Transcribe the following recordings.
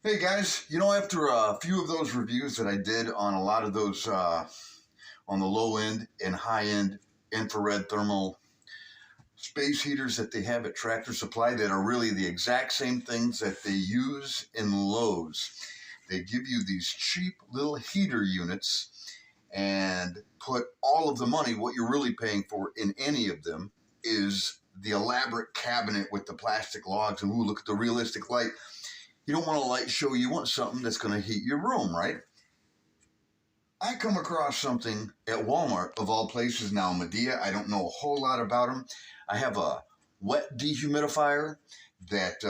Hey guys, after a few of those reviews that I did on a lot of those on the low end and high end infrared thermal space heaters that they have at Tractor Supply that are really the exact same things that they use in Lowe's. They give you these cheap little heater units and put all of the money, what you're really paying for in any of them, is the elaborate cabinet with the plastic logs and ooh, look at the realistic light. You don't want a light show, you want something that's going to heat your room, right? I come across something at Walmart, of all places now, Midea. I don't know a whole lot about them. I have a wet dehumidifier that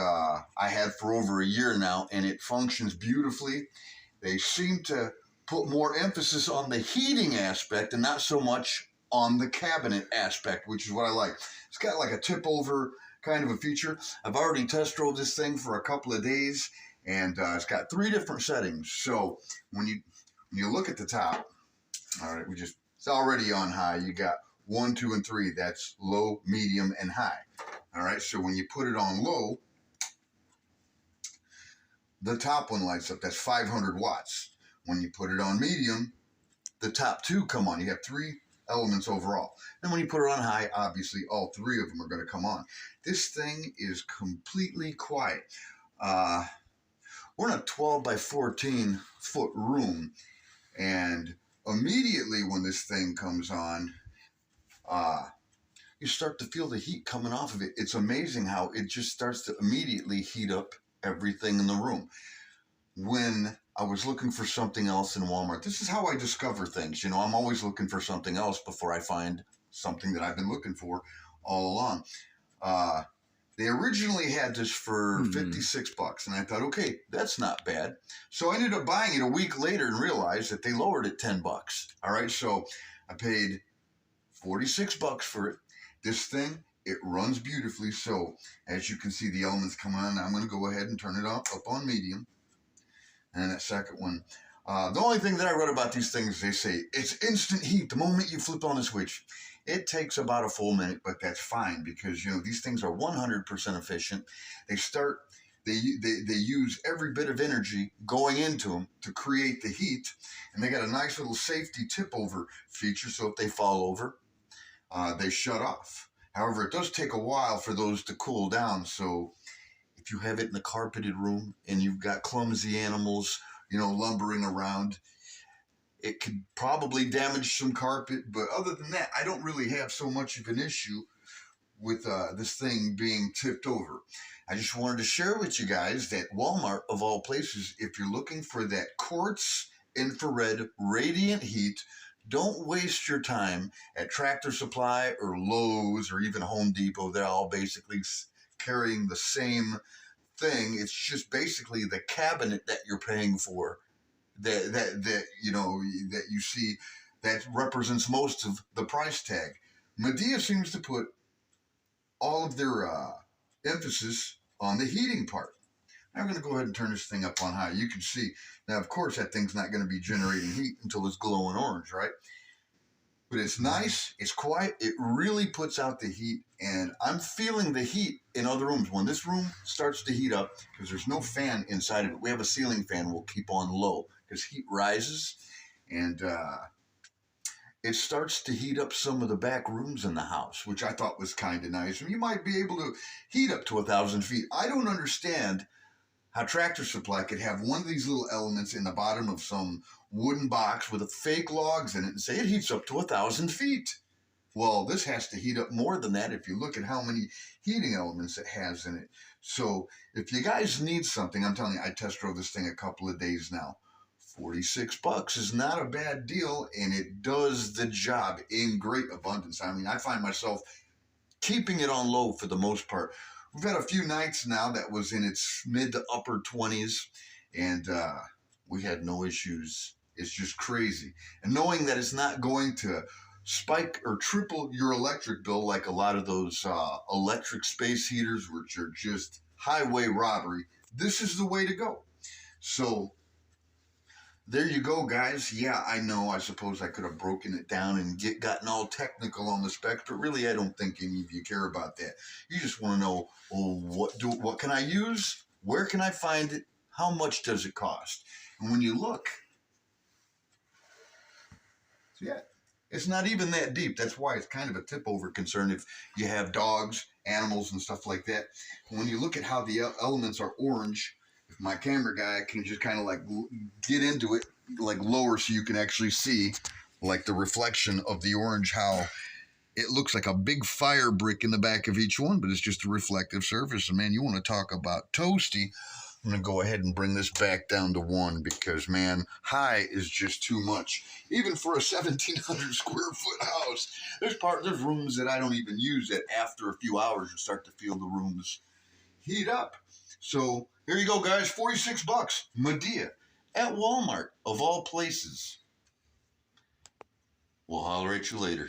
I had for over a year now, and it functions beautifully. They seem to put more emphasis on the heating aspect and not so much on the cabinet aspect, which is what I like. It's got like a tip over kind of a feature. I've already test drove this thing for a couple of days, and it's got 3 different settings. So when you look at the top, all right, it's already on high. You got 1, 2, and 3. That's low, medium, and high. All right, so when you put it on low, the top one lights up. That's 500 watts. When you put it on medium, the top 2 come on. You have 3 elements overall. And when you put it on high, obviously all 3 of them are going to come on. This thing is completely quiet. We're in a 12 by 14 foot room, and immediately when this thing comes on, you start to feel the heat coming off of it. It's amazing how it just starts to immediately heat up everything in the room. When I was looking for something else in Walmart, this is how I discover things. I'm always looking for something else before I find something that I've been looking for all along. They originally had this for $56, and I thought, okay, that's not bad. So I ended up buying it a week later and realized that they lowered it $10. All right, so I paid $46 for it. This thing, it runs beautifully. So as you can see, the elements come on. I'm going to go ahead and turn it up on medium. And that second one, the only thing that I read about these things, they say it's instant heat the moment you flip on the switch. It takes about a full minute, but that's fine because these things are 100% efficient. They use every bit of energy going into them to create the heat, and they got a nice little safety tip over feature. So if they fall over, they shut off. However, it does take a while for those to cool down. So if you have it in the carpeted room and you've got clumsy animals, lumbering around, it could probably damage some carpet. But other than that, I don't really have so much of an issue with this thing being tipped over. I just wanted to share with you guys that Walmart, of all places, if you're looking for that Quartz infrared radiant heat, don't waste your time at Tractor Supply or Lowe's or even Home Depot. They're all basically carrying the same thing. It's just basically the cabinet that you're paying for that you see that represents most of the price tag. Midea seems to put all of their emphasis on the heating part. I'm going to go ahead and turn this thing up on high. You can see now, of course, that thing's not going to be generating heat until it's glowing orange, right? But it's nice, it's quiet, it really puts out the heat, and I'm feeling the heat in other rooms. When this room starts to heat up, because there's no fan inside of it, we have a ceiling fan we'll keep on low, because heat rises, and it starts to heat up some of the back rooms in the house, which I thought was kind of nice. And you might be able to heat up to 1,000 feet. I don't understand how Tractor Supply could have one of these little elements in the bottom of some wooden box with fake logs in it and say it heats up to 1,000 feet. Well, this has to heat up more than that if you look at how many heating elements it has in it. So if you guys need something, I'm telling you, I test drove this thing a couple of days now. $46 is not a bad deal, and it does the job in great abundance. I mean, I find myself keeping it on low for the most part. We've had a few nights now that was in its mid to upper 20s, and we had no issues. It's just crazy. And knowing that it's not going to spike or triple your electric bill like a lot of those electric space heaters, which are just highway robbery, this is the way to go. So there you go, guys. Yeah, I know. I suppose I could have broken it down and gotten all technical on the specs, but really, I don't think any of you care about that. You just want to know, well, what can I use? Where can I find it? How much does it cost? And when you look, yeah, it's not even that deep. That's why it's kind of a tip over concern if you have dogs, animals, and stuff like that. When you look at how the elements are orange, if my camera guy can just kind of like get into it, like lower so you can actually see like the reflection of the orange, how it looks like a big fire brick in the back of each one, but it's just a reflective surface. And man, you want to talk about toasty. I'm going to go ahead and bring this back down to 1 because, man, high is just too much. Even for a 1,700 square foot house, there's rooms that I don't even use that after a few hours you start to feel the rooms heat up. So here you go, guys, 46 bucks, Midea at Walmart, of all places. We'll holler at you later.